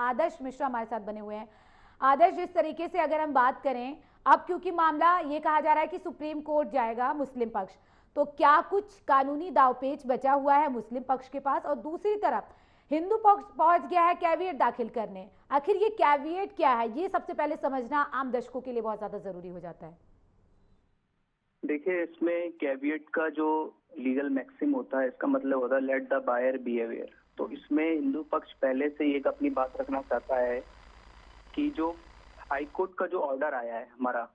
आदर्श मिश्रा हमारे साथ बने हुए हैं। आदर्श, जिस तरीके से अगर हम बात करें, अब क्योंकि मामला ये कहा जा रहा है कि सुप्रीम कोर्ट जाएगा मुस्लिम पक्ष, तो क्या कुछ कानूनी दावपेच बचा हुआ है मुस्लिम पक्ष के पास? और दूसरी तरफ हिंदू पक्ष पहुंच गया है कैविएट दाखिल करने। आखिर ये कैविएट क्या है, ये सबसे पहले समझना आम दर्शकों के लिए बहुत ज्यादा जरूरी हो जाता है। देखिए, इसमें कैविएट का जो लीगल मैक्सिम होता है, इसका मतलब होता है let the buyer be aware. तो इसमें हिंदू पक्ष पहले से एक अपनी बात रखना चाहता है कि जो हाई कोर्ट का जो ऑर्डर आया है हमारा,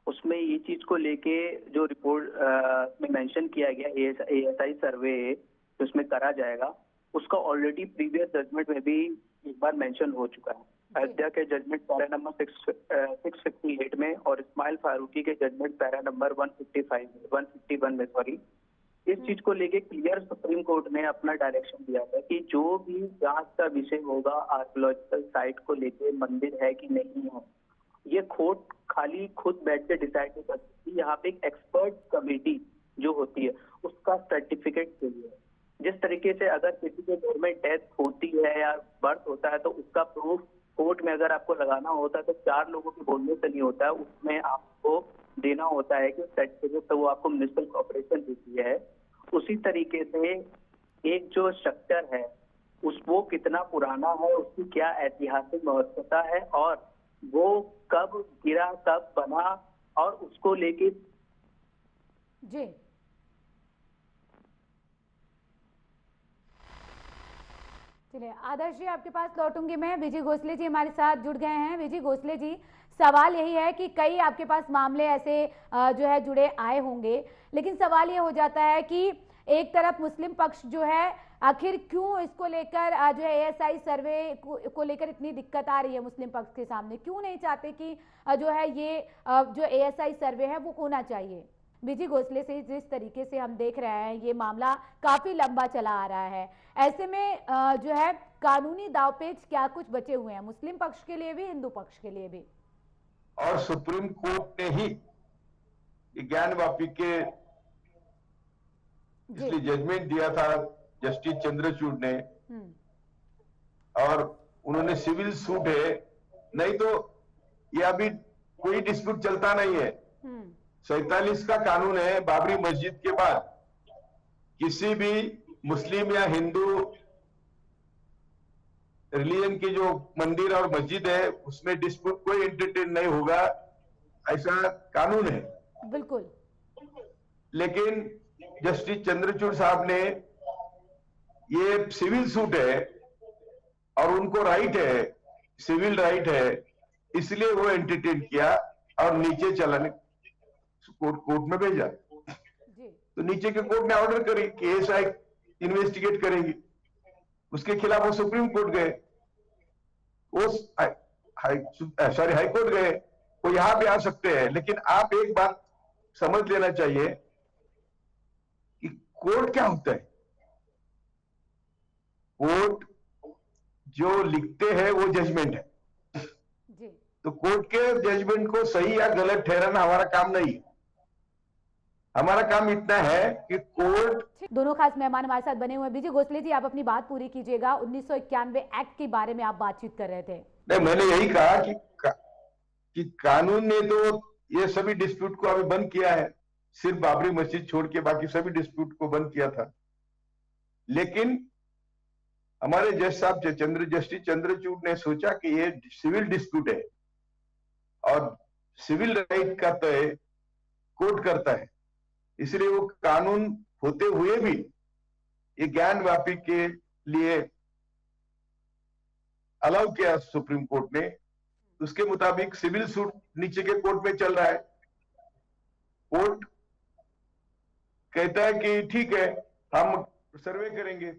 उसमें ये चीज को लेके जो रिपोर्ट में मेंशन किया गया एएसआई सर्वे उसमें करा जाएगा, उसका ऑलरेडी प्रीवियस जजमेंट में भी एक बार मेंशन हो चुका है। अयोध्या के जजमेंट पैरा नंबर 658 में और इस्माइल फारूकी के जजमेंट पैरा नंबर 151 में सॉरी, इस चीज को लेके क्लियर सुप्रीम कोर्ट ने अपना डायरेक्शन दिया है कि जो भी जांच का विषय होगा आर्कियोलॉजिकल साइट को लेके, मंदिर है कि नहीं है, ये कोर्ट खाली खुद बैठ के डिसाइड नहीं कर सकती। यहाँ पे एक एक्सपर्ट कमेटी जो होती है उसका सर्टिफिकेट चाहिए। जिस तरीके से अगर किसी के घर में डेथ होती है या बर्थ होता है तो उसका प्रूफ कोर्ट में अगर आपको लगाना होता है तो 4 लोगों के बोलने से नहीं होता है, उसमें आपको देना होता है कि सर्टिफिकेट तो वो आपको म्युनिसिपल कॉर्पोरेशन देती है। उसी तरीके से एक जो स्ट्रक्चर है वो कितना पुराना है, उसकी क्या ऐतिहासिक महत्वता है और वो कब गिरा, कब बना, और उसको लेके जी चलिए आदर्श जी, आपके पास लौटूंगी मैं। विजय घोसले जी हमारे साथ जुड़ गए हैं। विजय घोसले जी, सवाल यही है कि कई आपके पास मामले ऐसे जो है जुड़े आए होंगे, लेकिन सवाल ये हो जाता है कि एक तरफ मुस्लिम पक्ष जो है, आखिर क्यों इसको लेकर जो है एएसआई सर्वे को लेकर इतनी दिक्कत आ रही है मुस्लिम पक्ष के सामने, क्यों नहीं चाहते कि जो है ये जो एएसआई सर्वे है वो होना चाहिए? विजय घोसले से जिस तरीके से हम देख रहे हैं ये मामला काफी लंबा चला आ रहा है, ऐसे में जो है कानूनी दावपेच क्या कुछ बचे हुए हैं मुस्लिम पक्ष के लिए भी, हिंदू पक्ष के लिए भी? और सुप्रीम कोर्ट ने ही ज्ञानवापी के इसलिए जजमेंट दिया था जस्टिस चंद्रचूड़ ने, और उन्होंने सिविल सूट है, नहीं तो ये अभी कोई डिस्प्यूट चलता नहीं है। 47 का कानून है, बाबरी मस्जिद के बाद किसी भी मुस्लिम या हिंदू रिलीजन की जो मंदिर और मस्जिद है उसमें डिस्प्यूट कोई एंटरटेन नहीं होगा, ऐसा कानून है। बिल्कुल। लेकिन जस्टिस चंद्रचूड़ साहब ने, ये सिविल सूट है और उनको राइट है, सिविल राइट है, इसलिए वो एंटरटेन किया और नीचे चलाने कोर्ट में भेजा। तो नीचे के कोर्ट ने ऑर्डर करी कि एएसआई इन्वेस्टिगेट करेंगी, उसके खिलाफ वो सुप्रीम कोर्ट गए, वो हाई कोर्ट गए, वो यहां पे आ सकते हैं। लेकिन आप एक बात समझ लेना चाहिए कि कोर्ट क्या होता है। कोर्ट जो लिखते हैं वो जजमेंट है, तो कोर्ट के जजमेंट को सही या गलत ठहराना हमारा काम नहीं है। हमारा काम इतना है कि कोर्ट। दोनों खास मेहमान हमारे साथ बने हुए हैं। विजय घोसले जी, आप अपनी बात पूरी कीजिएगा। 1991 एक्ट के बारे में आप बातचीत कर रहे थे। नहीं, मैंने यही कहा कि कानून ने तो ये सभी डिस्प्यूट को अभी बंद किया है, सिर्फ बाबरी मस्जिद छोड़ के बाकी सभी डिस्प्यूट को बंद किया था। लेकिन हमारे जज साहब जस्टिस चंद्रचूड़ ने सोचा कि ये सिविल डिस्प्यूट है और सिविल राइट का तय कोर्ट करता है, इसलिए वो कानून होते हुए भी ये ज्ञानवापी के लिए अलाउ किया सुप्रीम कोर्ट ने। उसके मुताबिक सिविल सूट नीचे के कोर्ट में चल रहा है। कोर्ट कहता है कि ठीक है, हम सर्वे करेंगे।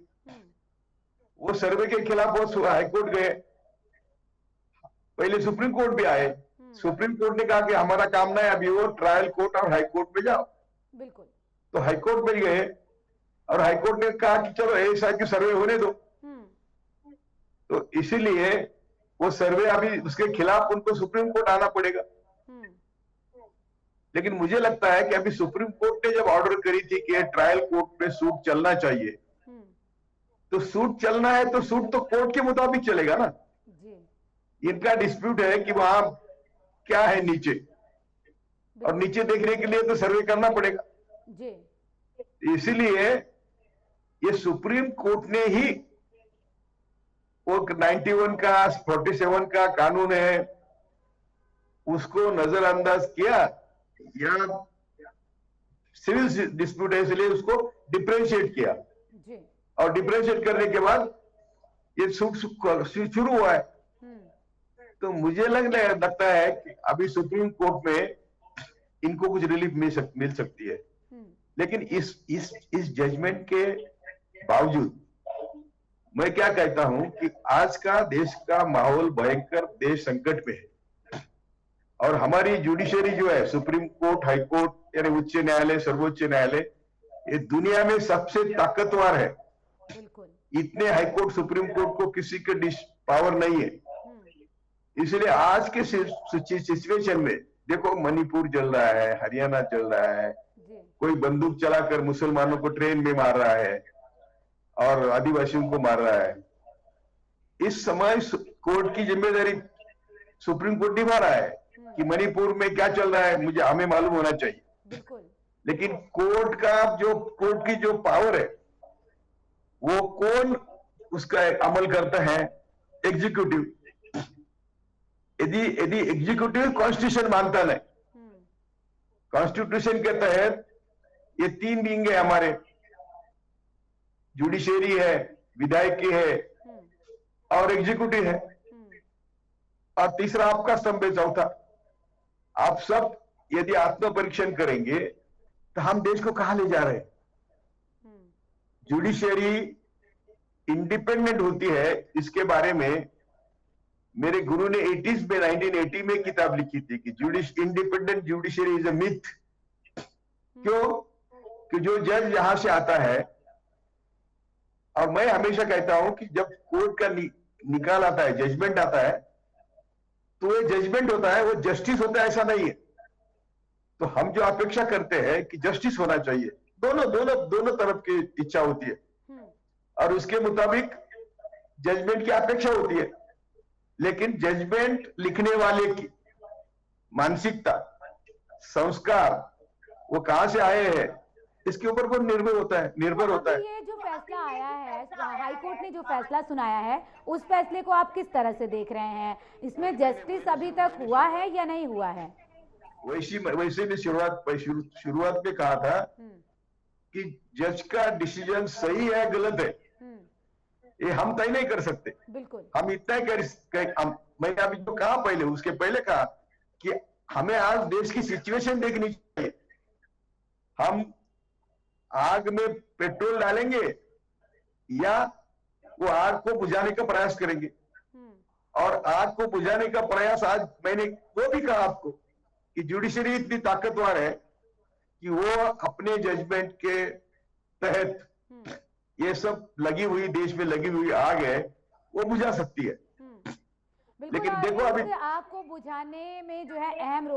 वो सर्वे के खिलाफ वो हाई कोर्ट गए, पहले सुप्रीम कोर्ट भी आए। सुप्रीम कोर्ट ने कहा कि हमारा काम नहीं, अभी वो ट्रायल कोर्ट और हाई कोर्ट में जाओ। बिल्कुल। तो हाई कोर्ट में गए और हाई कोर्ट ने कहा कि चलो एएसआई की सर्वे होने दो। तो इसीलिए वो सर्वे अभी उसके खिलाफ उनको सुप्रीम कोर्ट आना पड़ेगा। लेकिन मुझे लगता है कि अभी सुप्रीम कोर्ट ने जब ऑर्डर करी थी कि ट्रायल कोर्ट में सूट चलना चाहिए, तो सूट चलना है तो सूट तो कोर्ट के मुताबिक चलेगा ना। इनका डिस्प्यूट है कि वहां क्या है नीचे, और नीचे देखने के लिए तो सर्वे करना पड़ेगा जी। इसीलिए ये सुप्रीम कोर्ट ने ही वो 91 का 47 का कानून है उसको नजरअंदाज किया, या सिविल डिस्प्यूट है इसलिए उसको डिफरेंशिएट किया, जी। और डिफरेंशिएट करने के बाद ये सूट शुरू हुआ है। तो मुझे लगता है कि अभी सुप्रीम कोर्ट में इनको कुछ रिलीफ मिल सकती है, लेकिन इस जजमेंट के बावजूद मैं क्या कहता हूं कि आज का देश का माहौल भयंकर, देश संकट में है, और हमारी जुडिशरी जो है सुप्रीम कोर्ट, हाई कोर्ट यानी उच्च न्यायालय, सर्वोच्च न्यायालय, ये दुनिया में सबसे ताकतवर है। बिल्कुल। इतने हाई कोर्ट, सुप्रीम कोर्ट को किसी के पावर नहीं है। इसलिए आज के सिचुएशन में देखो, मणिपुर जल रहा है, हरियाणा जल रहा है, कोई बंदूक चलाकर मुसलमानों को ट्रेन में मार रहा है और आदिवासियों को मार रहा है। इस समय कोर्ट की जिम्मेदारी सुप्रीम कोर्ट निभा रहा है कि मणिपुर में क्या चल रहा है मुझे हमें मालूम होना चाहिए। बिल्कुल। लेकिन कोर्ट की जो पावर है वो कौन उसका अमल करता है? एग्जीक्यूटिव। यदि एग्जीक्यूटिव कॉन्स्टिट्यूशन मानता नहीं, कॉन्स्टिट्यूशन के तहत ये तीन विंग है हमारे, जुडिशरी है, विधायकी है और एग्जीक्यूटिव है, और तीसरा आपका स्तंभ है, चौथा। आप सब यदि आत्मपरीक्षण करेंगे तो हम देश को कहां ले जा रहे हैं? जुडिशरी इंडिपेंडेंट होती है, इसके बारे में मेरे गुरु ने 1980 में किताब लिखी थी कि independent judiciary is a myth. क्यों? कि जो जज यहां से आता है, और मैं हमेशा कहता हूं कि जब कोर्ट का निकाल आता है, जजमेंट आता है, तो ये जजमेंट होता है, वो जस्टिस होता है, ऐसा नहीं है। तो हम जो अपेक्षा करते हैं कि जस्टिस होना चाहिए, दोनों तरफ की इच्छा होती है, और उसके मुताबिक जजमेंट की अपेक्षा होती है। लेकिन जजमेंट लिखने वाले की मानसिकता, संस्कार, वो कहां से आए हैं, इसके ऊपर वो निर्भर होता है। ये जो फैसला आया है, हाई कोर्ट ने जो फैसला सुनाया है, उस फैसले को आप किस तरह से देख रहे हैं? इसमें जस्टिस अभी तक हुआ है या नहीं हुआ है? वैसे भी शुरुआत में कहा था कि जज का डिसीजन सही है गलत है ये हम तय नहीं कर सकते। बिल्कुल। हम इतना मैंने अभी जो कहा पहले, उसके पहले कहा कि हमें आज देश की सिचुएशन देखनी चाहिए। हम आग में पेट्रोल डालेंगे या वो आग को बुझाने का प्रयास करेंगे, और आग को बुझाने का प्रयास, आज मैंने वो भी कहा आपको कि जुडिशरी इतनी ताकतवर है कि वो अपने जजमेंट के तहत ये सब देश में लगी हुई आग है, वो बुझा सकती है। लेकिन देखो, अभी आग को बुझाने में जो है अहम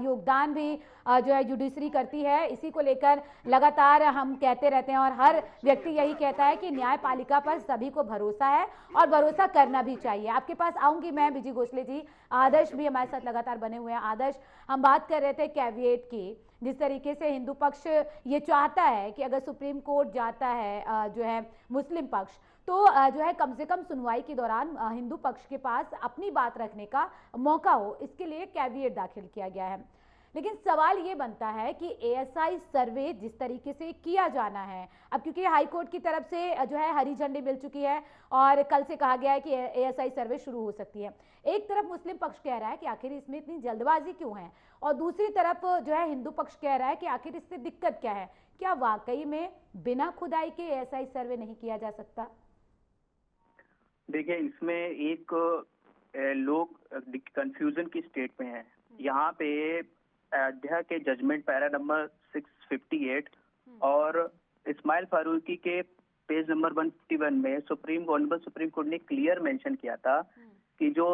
योगदान भी जो है जुडिशरी करती है। इसी को लेकर लगातार हम कहते रहते हैं, और हर व्यक्ति यही कहता है कि न्यायपालिका पर सभी को भरोसा है और भरोसा करना भी चाहिए। आपके पास आऊंगी मैं, विजय गोसले जी। आदर्श भी हमारे साथ लगातार बने हुए हैं। आदर्श, हम बात कर रहे थे कैविएट की, जिस तरीके से हिंदू पक्ष ये चाहता है कि अगर सुप्रीम कोर्ट जाता है जो है मुस्लिम पक्ष, तो जो है कम से कम सुनवाई के दौरान हिंदू पक्ष के पास अपनी बात रखने का मौका हो, इसके लिए कैविएट दाखिल किया गया है। लेकिन सवाल ये बनता है कि एएसआई सर्वे जिस तरीके से किया जाना है, अब क्योंकि हाई कोर्ट की तरफ से जो है हरी झंडी मिल चुकी है और कल से कहा गया है कि एएसआई सर्वे शुरू हो सकती है। एक तरफ मुस्लिम पक्ष कह रहा है कि आखिर इसमें इतनी जल्दबाजी क्यों है, और दूसरी तरफ जो है हिंदू पक्ष कह रहा है कि आखिर इससे दिक्कत क्या है? क्या वाकई में बिना खुदाई के एएसआई सर्वे नहीं किया जा सकता? देखिए, इसमें एक लोग कंफ्यूजन की स्टेट में है। यहाँ पे अयोध्या के जजमेंट पैरा नंबर 658 और इस्माइल फारूकी के पेज नंबर 151 में सुप्रीम कोर्ट ने क्लियर मेंशन किया था कि जो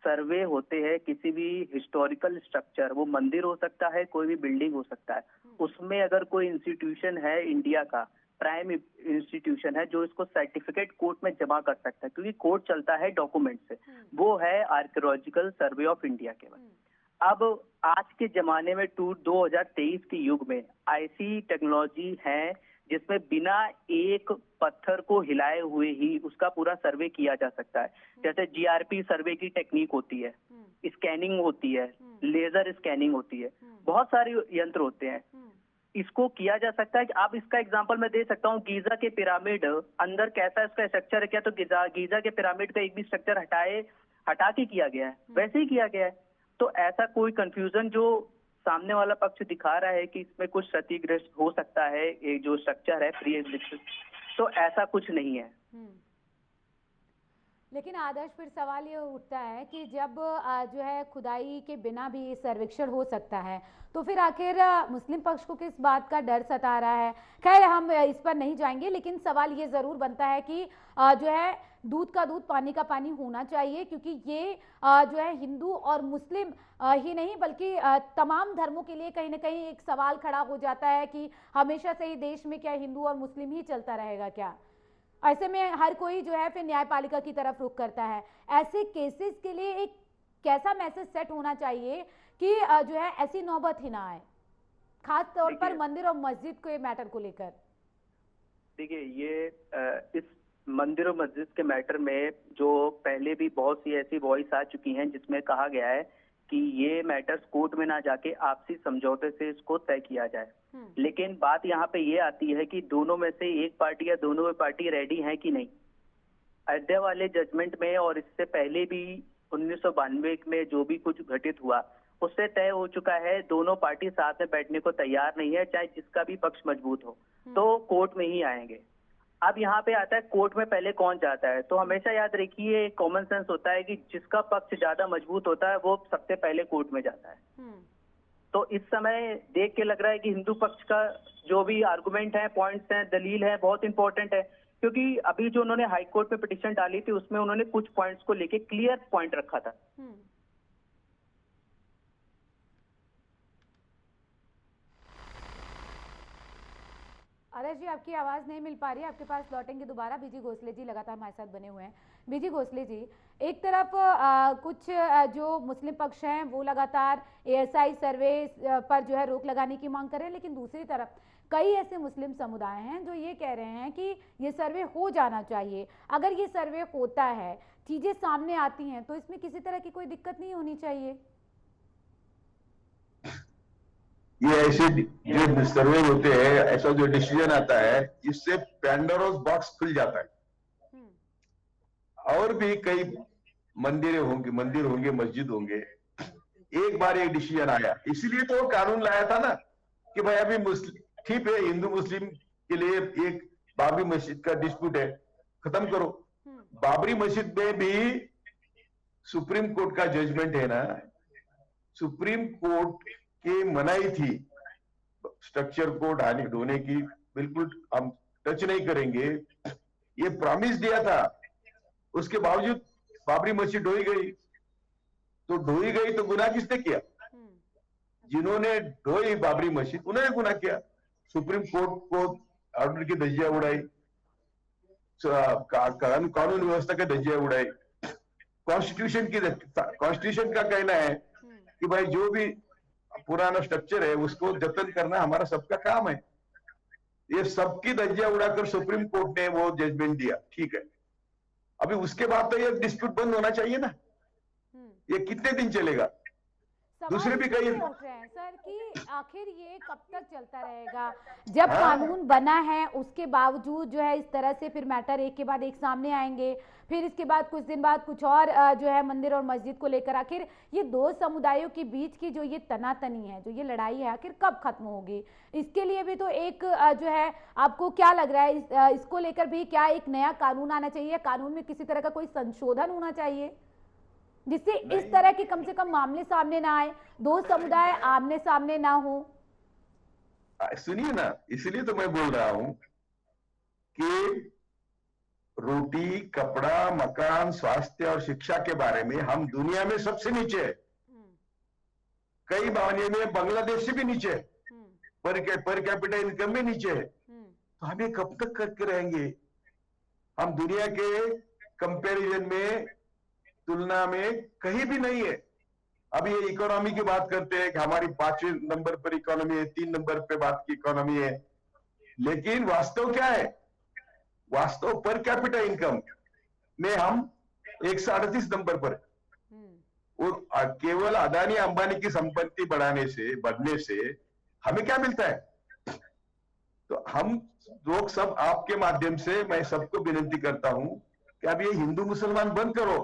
सर्वे होते हैं किसी भी हिस्टोरिकल स्ट्रक्चर, वो मंदिर हो सकता है, कोई भी बिल्डिंग हो सकता है, उसमें अगर कोई इंस्टीट्यूशन है इंडिया का, प्राइम इंस्टीट्यूशन है जो इसको सर्टिफिकेट कोर्ट में जमा कर सकता है, क्योंकि कोर्ट चलता है डॉक्यूमेंट से, वो है आर्कियोलॉजिकल सर्वे ऑफ इंडिया केवल। अब आज के जमाने में 2023 के युग में ऐसी टेक्नोलॉजी है जिसमें बिना एक पत्थर को हिलाए हुए ही उसका पूरा सर्वे किया जा सकता है। जैसे जीआरपी सर्वे की टेक्निक होती है, स्कैनिंग होती है, लेजर स्कैनिंग होती है, बहुत सारे यंत्र होते हैं, इसको किया जा सकता है। अब इसका एग्जांपल मैं दे सकता हूँ, गीजा के पिरामिड अंदर कैसा इसका स्ट्रक्चर है क्या, तो गीजा के पिरामिड का एक भी स्ट्रक्चर हटा के किया गया है, वैसे ही किया गया है। तो ऐसा कोई कंफ्यूजन जो सामने वाला पक्ष दिखा रहा है कि इसमें कुछ क्षतिग्रस्त हो सकता है, ये जो स्ट्रक्चर है प्री एग्जिस्टेंस, तो ऐसा कुछ नहीं है। लेकिन आदर्श फिर सवाल ये उठता है कि जब जो है खुदाई के बिना भी सर्वेक्षण हो सकता है, तो फिर आखिर मुस्लिम पक्ष को किस बात का डर सता रहा है। खैर हम इस पर नहीं जाएंगे, लेकिन सवाल ये जरूर बनता है कि जो है दूध का दूध पानी का पानी होना चाहिए, क्योंकि ये जो है हिंदू और मुस्लिम ही नहीं बल्कि तमाम धर्मों के लिए कहीं ना कहीं एक सवाल खड़ा हो जाता है कि हमेशा से ही देश में क्या हिंदू और मुस्लिम ही चलता रहेगा क्या। ऐसे में हर कोई जो है फिर न्यायपालिका की तरफ रुख करता है। ऐसे केसेस के लिए एक कैसा मैसेज सेट होना चाहिए कि जो है ऐसी नौबत ही ना आए, खास तौर पर मंदिर और मस्जिद के मैटर को लेकर। देखिए, ये इस मंदिर और मस्जिद के मैटर में जो पहले भी बहुत सी ऐसी वॉइस आ चुकी हैं जिसमें कहा गया है कि ये मैटर्स कोर्ट में ना जाके आपसी समझौते से इसको तय किया जाए। लेकिन बात यहाँ पे ये आती है कि दोनों में से एक पार्टी या दोनों में पार्टी रेडी है कि नहीं। अयोध्या वाले जजमेंट में और इससे पहले भी 1992 में जो भी कुछ घटित हुआ उससे तय हो चुका है, दोनों पार्टी साथ में बैठने को तैयार नहीं है, चाहे जिसका भी पक्ष मजबूत हो तो कोर्ट में ही आएंगे। अब यहाँ पे आता है कोर्ट में पहले कौन जाता है, तो हमेशा याद रखिए कॉमन सेंस होता है कि जिसका पक्ष ज्यादा मजबूत होता है वो सबसे पहले कोर्ट में जाता है। तो इस समय देख के लग रहा है कि हिंदू पक्ष का जो भी आर्गुमेंट है, पॉइंट्स हैं, दलील है, बहुत इंपॉर्टेंट है, क्योंकि अभी जो उन्होंने हाई कोर्ट में पिटीशन डाली थी उसमें उन्होंने कुछ पॉइंट्स को लेके क्लियर पॉइंट रखा था। आदर्श जी, आपकी आवाज नहीं मिल पा रही है, आपके पास लौटेंगे दोबारा। बीजी घोसले जी लगातार हमारे साथ बने हुए हैं। बीजी घोसले जी, एक तरफ कुछ जो मुस्लिम पक्ष हैं वो लगातार एएसआई सर्वे पर जो है रोक लगाने की मांग कर रहे हैं, लेकिन दूसरी तरफ कई ऐसे मुस्लिम समुदाय हैं जो ये कह रहे हैं कि ये सर्वे हो जाना चाहिए। अगर ये सर्वे होता है, चीजें सामने आती हैं, तो इसमें किसी तरह की कोई दिक्कत नहीं होनी चाहिए। ये ऐसे जो सर्वे होते हैं, ऐसा जो डिसीजन आता है, इससे पैंडोरास बॉक्स खुल जाता है। और भी कई मंदिर होंगे, मस्जिद होंगे। एक बार एक डिसीजन आया, इसीलिए तो कानून लाया था ना कि भाई अभी ठीक है, हिंदू मुस्लिम के लिए एक बाबरी मस्जिद का डिस्प्यूट है, खत्म करो। बाबरी मस्जिद में भी सुप्रीम कोर्ट का जजमेंट है ना, सुप्रीम कोर्ट की मनाही थी स्ट्रक्चर को ढोने की, बिल्कुल हम टच नहीं करेंगे, ये प्रॉमिस दिया था। उसके बावजूद बाबरी मस्जिद ढोई गई, तो गुनाह किसने किया? जिन्होंने ढोई बाबरी मस्जिद उन्होंने गुनाह किया। सुप्रीम कोर्ट को ऑर्डर की धज्जियां उड़ाई, कानून व्यवस्था के धज्जियां उड़ाई। कॉन्स्टिट्यूशन का कहना है कि भाई जो भी पुराना स्ट्रक्चर है उसको जतन करना हमारा सबका काम है। ये सबकी धज्जियां उड़ाकर सुप्रीम कोर्ट ने वो जजमेंट दिया, ठीक है। अभी उसके बाद तो ये डिस्प्यूट बंद होना चाहिए ना। ये कितने दिन चलेगा? दूसरे भी कई उठ रहे हैं सर कि आखिर ये कब तक चलता रहेगा? जब कानून बना है उसके बावजूद जो है इस तरह से फिर मैटर एक के बाद एक सामने आएंगे, फिर इसके बाद कुछ दिन बाद कुछ और जो है मंदिर और मस्जिद को लेकर। आखिर ये दो समुदायों के बीच की जो ये तनातनी है, जो ये लड़ाई है, आखिर कब खत्म होगी? इसके लिए भी तो एक जो है, आपको क्या लग रहा है इसको लेकर भी क्या एक नया कानून आना चाहिए? कानून में किसी तरह का कोई संशोधन होना चाहिए जिससे इस तरह के कम से कम मामले सामने ना आए, दो समुदाय आमने सामने ना हो? सुनिए ना, इसलिए तो मैं बोल रहा हूं कि रोटी, कपड़ा, मकान, स्वास्थ्य और शिक्षा के बारे में हम दुनिया में सबसे नीचे है। कई मामले में बांग्लादेश से भी नीचे है, पर कैपिटा इनकम में नीचे है। तो हम ये कब तक करके रहेंगे? हम दुनिया के कंपैरिजन में, तुलना में कहीं भी नहीं है। अब ये इकोनॉमी की बात करते हैं कि हमारी 5वें नंबर पर इकोनॉमी है, 3 नंबर पे बात की इकोनॉमी है, लेकिन वास्तव क्या है? वास्तव पर कैपिटा इनकम में हम 138 नंबर पर। वो केवल अदानी अंबानी की संपत्ति बढ़ने से हमें क्या मिलता है? तो हम लोग सब, आपके माध्यम से मैं सबको विनती करता हूं कि अब ये हिंदू मुसलमान बंद करो,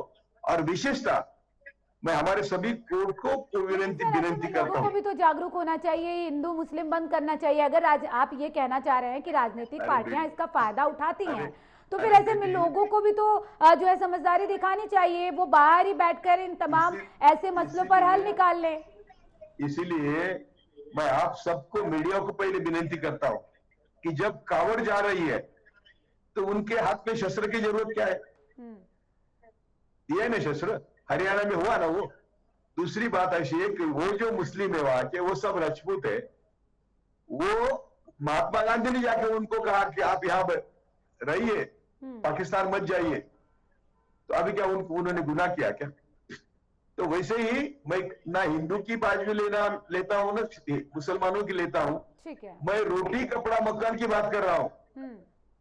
और विशेषता मैं हमारे सभी कोर्ट को विनती करता लोगों को हूं। भी तो जागरूक होना चाहिए, हिंदू मुस्लिम बंद करना चाहिए। अगर आप ये कहना चाह रहे हैं कि राजनीतिक पार्टियां इसका फायदा उठाती हैं, तो फिर ऐसे में लोगों को भी तो जो है समझदारी दिखानी चाहिए, वो बाहर ही बैठकर इन तमाम ऐसे मसलों पर हल निकाल लें। इसीलिए मैं आप सबको, मीडिया को पहले विनती करता हूं कि जब कावड़ जा रही है तो उनके हाथ में शस्त्र की जरूरत क्या है? ये ना शस्त्र हरियाणा में हुआ ना वो। दूसरी बात ऐसी है कि वो जो मुस्लिम है वहां के, वो सब राजपूत है। वो महात्मा गांधी ने जाके उनको कहा कि आप यहाँ रहिए, पाकिस्तान मत जाइए। तो अभी क्या उन्होंने गुनाह किया क्या? तो वैसे ही मैं ना हिंदू की बाजू लेता हूं, ना मुसलमानों की लेता हूं। ठीक है। मैं रोटी कपड़ा मकान की बात कर रहा हूं।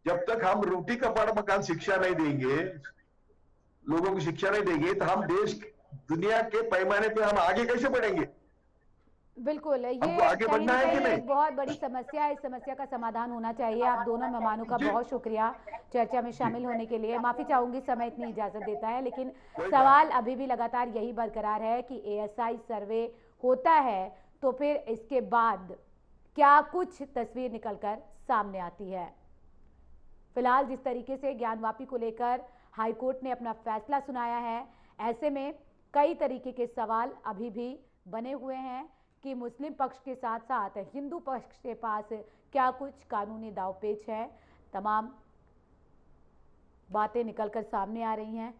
जब तक हम रोटी कपड़ा मकान शिक्षा नहीं देंगे, लोगों को शिक्षा नहीं देंगे, तो हम दुनिया के पैमाने पे हम आगे कैसे बढ़ेंगे? बिल्कुल, ये आगे कहीं बढ़ना ना है कि कहीं नहीं? एक बहुत बड़ी समस्या है। इस समस्या का समाधान होना चाहिए। आप दोनों मेहमानों का बहुत शुक्रिया चर्चा में शामिल होने के लिए। माफी चाहूंगी, समय इतनी इजाजत देता है, लेकिन सवाल अभी भी लगातार यही बरकरार है कि एएसआई सर्वे होता है तो फिर इसके बाद क्या कुछ तस्वीर निकलकर सामने आती है। फिलहाल जिस तरीके से ज्ञानवापी को लेकर हाईकोर्ट ने अपना फैसला सुनाया है, ऐसे में कई तरीके के सवाल अभी भी बने हुए हैं कि मुस्लिम पक्ष के साथ साथ हिंदू पक्ष के पास क्या कुछ कानूनी दावपेच है। तमाम बातें निकलकर सामने आ रही हैं।